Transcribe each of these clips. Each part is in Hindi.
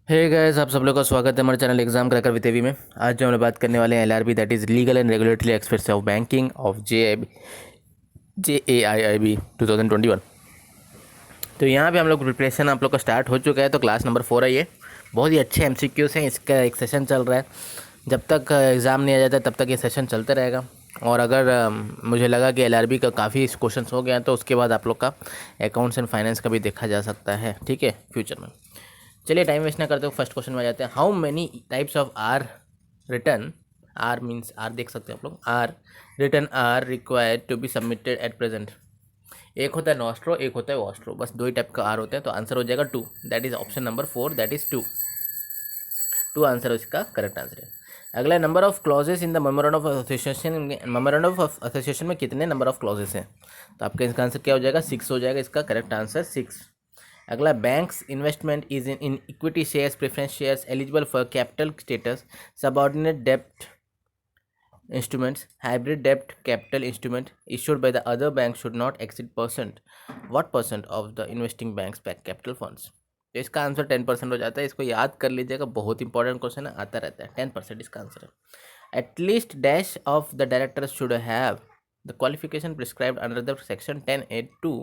हे गाइस, आप सब लोग का स्वागत है हमारे channel exam cracker with AV में। आज जो हम लोग बात करने वाले हैं LRB, that is legal and regulatory experts of banking of JAIIB 2021। तो यहाँ पे हम लोग प्रिपरेशन आप लोग का स्टार्ट हो चुका है। तो क्लास नंबर 4 है ये। बहुत ही अच्छे MCQs हैं। इसका एक सेशन चल रहा है। जब तक एग्ज़ाम नहीं आ जाता तब तक ये सेशन चलता रहेगा। और अगर मुझे लगा कि एलआरबी का काफ़ी क्वेश्चन हो गया तो उसके बाद आप लोग का अकाउंट्स एंड फाइनेंस का भी देखा जा सकता है, ठीक है, फ्यूचर में। चलिए टाइम वेस्ट ना करते हो, फर्स्ट क्वेश्चन में आ जाते हैं। How many types of R return, R means R देख सकते हैं आप लोग, R return are required to be submitted at present. एक होता है नॉस्ट्रो, एक होता है वॉस्ट्रो, बस दो ही टाइप का आर होते हैं। तो आंसर हो जाएगा 2, that is option number 4, that is 2। 2 answer इसका करेक्ट आंसर है। अगला, number of clauses in the memorandum of association. Memorandum of association में कितने नंबर ऑफ क्लॉजेस हैं? तो आपका इसका आंसर क्या हो जाएगा? 6 हो जाएगा इसका करेक्ट आंसर, 6। अगला, banks investment is in equity shares, preference shares eligible for capital status, subordinate डेब्ट instruments, hybrid debt capital instrument issued by the other bank should not exceed percent, what percent of the investing bank's back capital funds? तो इसका आंसर 10% हो जाता है। इसको याद कर लीजिएगा, बहुत इंपॉर्टेंट क्वेश्चन है, आता रहता है। 10% इसका आंसर है। At least dash of the directors should have the qualification prescribed under the section 10(a)(2)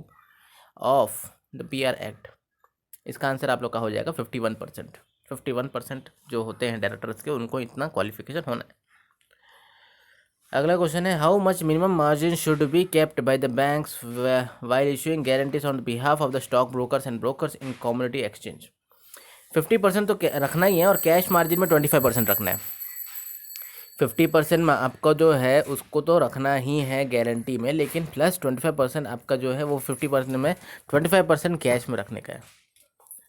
of the PR act. इसका आंसर आप लोग का हो जाएगा 51%। 51% जो होते हैं डायरेक्टर्स के, उनको इतना क्वालिफिकेशन होना है। अगला क्वेश्चन है, how much minimum margin should be kept by the banks while issuing guarantees on behalf of the stock brokers and brokers in community exchange. 50% तो रखना ही है और कैश मार्जिन में 25% रखना है। 50% में आपका जो है उसको तो रखना ही है गारंटी में, लेकिन प्लस 25% आपका जो है वो 50% में 25% कैश में रखने का है।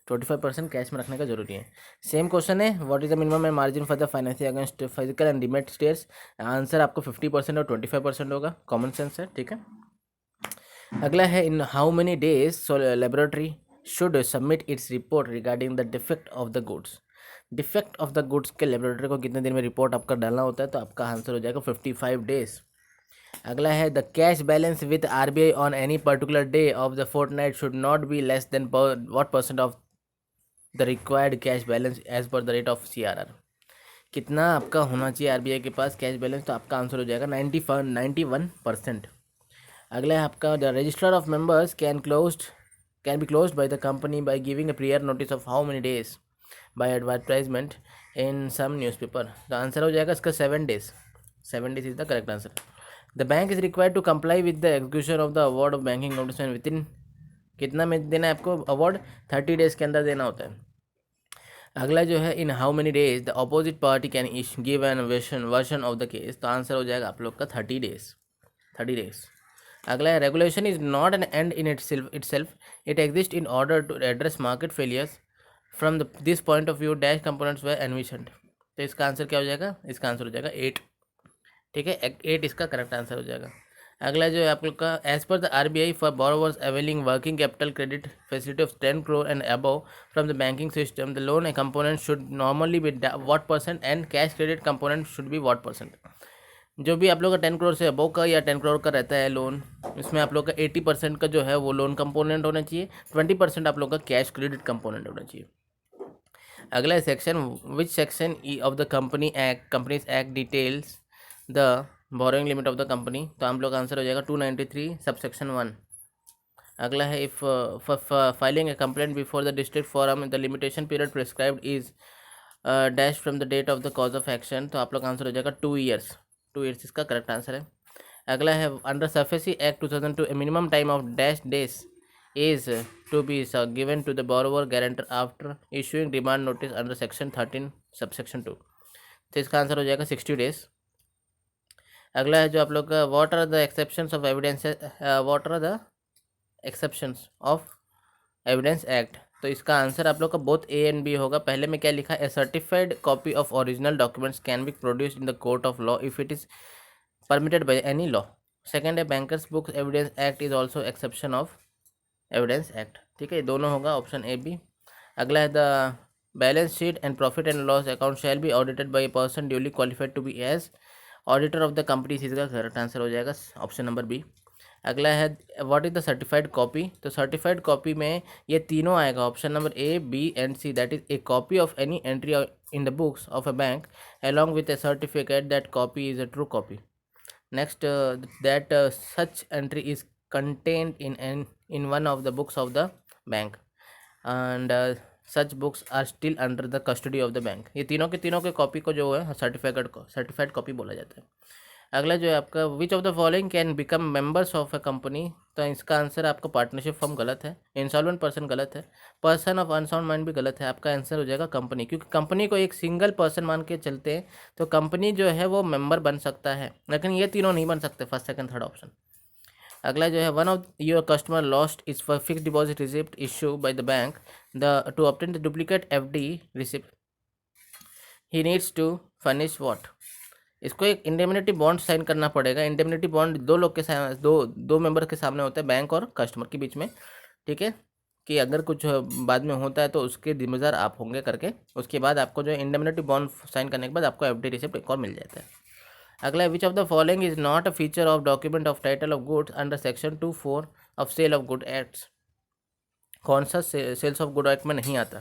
25% कैश में रखने का जरूरी है। सेम क्वेश्चन है, what is the minimum margin for the financing against physical and demat states. Answer आपको 50% और 25% होगा, कॉमन सेंस है, ठीक है। अगला है, in how many days laboratory should submit its report regarding the defect of the goods. Defect of the goods के लेबोरेटरी को कितने दिन में रिपोर्ट आपका डालना होता है? तो आपका आंसर हो जाएगा 55 डेज। अगला है, the cash balance with RBI on any particular day of the fortnight should not be less than what percent of the required cash balance as per the rate of CRR। कितना आपका होना चाहिए RBI के पास कैश बैलेंस? तो आपका आंसर हो जाएगा 91%। अगला है आपका, the register of members can be closed by the company by giving a prior notice of how many days by advertisement in some newspaper. तो आंसर हो जाएगा इसका 7 days. 7 days is the correct answer. The bank is required to comply with the execution of the award of banking notice within कितना में देना है आपको अवार्ड? 30 डेज के अंदर देना होता है। अगला जो है, in how many days the opposite party can give an version of the case. तो आंसर हो जाएगा आप लोग का 30 डेज। 30 डेज। अगला है, regulation is not an end in itself, it exist in order to address market failures from this point of view dash components were envisioned. तो इसका आंसर क्या हो जाएगा? इसका आंसर हो जाएगा 8, ठीक है। 8 इसका करेक्ट आंसर हो जाएगा। अगला जो है आप लोग का, as per the RBI for borrowers availing working capital credit facility of 10 crore and above from the banking system, the loan component should normally be what percent and cash credit component should be what percent. जो भी आप लोग का 10 करोड़ से अबव का या 10 करोड़ का रहता है लोन, इसमें आप लोग का 80% का जो है वो लोन कंपोनेंट होना चाहिए, 20% आप लोग का कैश क्रेडिट कंपोनेंट होना चाहिए। अगला section, which section of the companies act details the borrowing limit of the company. तो हम लोग का आंसर हो जाएगा 293 सबसेक्शन 1। अगला है, if filing a complaint before the district forum the limitation period prescribed is dash from the date of the cause of action. तो आप लोग का आंसर हो जाएगा 2 ईयर्स। 2 ईयर्स इसका करेक्ट आंसर है। अगला है, under SARFAESI act 2002 a minimum time of dash days is to be given to the borrower guarantor after issuing demand notice under section 13 subsection 2। तो इसका आंसर हो जाएगा 60 डेज। अगला है जो आप लोग का, what are the exceptions of evidence, what are the exceptions of evidence act. तो इसका आंसर आप लोग का बोथ A एंड B होगा। पहले में क्या लिखा है, certified copy of original documents can be produced in the court of law if it is permitted by any law. Second है, bankers book evidence act is also exception of evidence act, ठीक है, ये दोनों होगा ऑप्शन A B। अगला है, the balance sheet and profit and loss account shall be audited by a person duly qualified to be as auditor of the company. इसका करेक्ट आंसर हो जाएगा ऑप्शन नंबर B। अगला है what is the certified copy. तो सर्टिफाइड कॉपी में ये तीनों आएगा, option number A, B and C, that is a copy of any entry in the books of a bank along with a certificate that copy is a true copy. Next, that such entry is contained in one of the books of the bank and such books are still under the custody of the bank. ये तीनों के कॉपी को जो है सर्टिफाइड कॉपी बोला जाता है। अगला जो है आपका विच of the following can become members of a company. तो इसका आंसर आपका पार्टनरशिप फर्म गलत है, इंसॉल्वेंट पर्सन गलत है, पर्सन ऑफ अनसाउंड माइंड भी गलत है। आपका आंसर हो जाएगा कंपनी, क्योंकि कंपनी को एक सिंगल पर्सन मान के चलते हैं तो कंपनी जो है वो मेंबर बन सकता है, लेकिन ये तीनों नहीं बन सकते, फर्स्ट सेकंड थर्ड ऑप्शन। अगला जो है one of your customer lost is for fix deposit receipt issue by the bank the to obtain the duplicate FD receipt he needs to furnish what. इसको एक इंडेमनिटी बॉन्ड साइन करना पड़ेगा। इंडेमनिटी बॉन्ड दो लोग के सामने, दो मेंबर के सामने होता है, बैंक और कस्टमर के बीच में, ठीक है, कि अगर कुछ बाद में होता है तो उसके जिम्मेदार आप होंगे करके, उसके बाद आपको जो इंडेमनिटी बॉन्ड साइन करने के बाद आपको एफडी रिसिप्ट एक और मिल जाता है। अगला, which of the following is not a feature of document of title of goods under section 24 of sale of good acts. कौन सा सेल्स ऑफ गुड एक्ट में नहीं आता?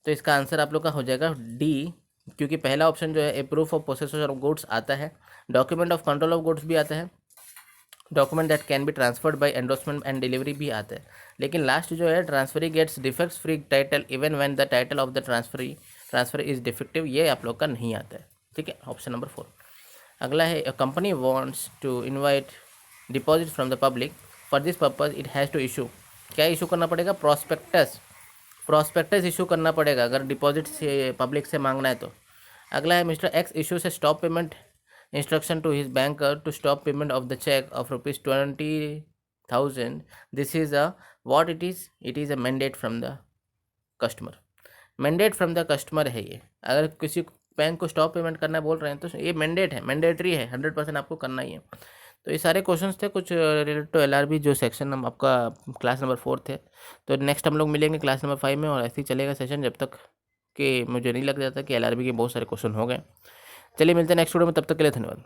तो इसका आंसर आप लोग का हो जाएगा डी, क्योंकि पहला ऑप्शन जो है a proof of possession of goods आता है, document of control of goods भी आता है, document that can be transferred by endorsement and delivery भी आता है, लेकिन लास्ट जो है transferee gets defects free title even when the title of the transfer is defective, ये आप लोग का नहीं आता है, ठीक है, ऑप्शन नंबर 4। अगला है a company wants to invite deposit from the public, for this purpose it has to issue, क्या इशू करना पड़ेगा? प्रॉस्पेक्टस इशू करना पड़ेगा अगर डिपॉजिट से पब्लिक से मांगना है तो। अगला है mister X issues stop payment instruction to his banker to stop payment of the cheque of ₹20,000, this is a what it is a mandate from the customer. Mandate from the customer है ये, अगर किसी बैंक को स्टॉप पेमेंट करना बोल रहे हैं तो ये मैंडेट है, मैंडेटरी है, 100% आपको करना ही है। तो ये सारे क्वेश्चंस थे कुछ रिलेटेड टू एलआरबी, जो सेक्शन हम आपका क्लास नंबर 4 थे। तो नेक्स्ट हम लोग मिलेंगे क्लास नंबर 5 में, और ऐसे ही चलेगा सेशन जब तक कि मुझे नहीं लग जाता कि एलआरबी के बहुत सारे क्वेश्चन हो गए। चलिए मिलते हैं नेक्स्ट वीडियो में, तब तक के लिए धन्यवाद।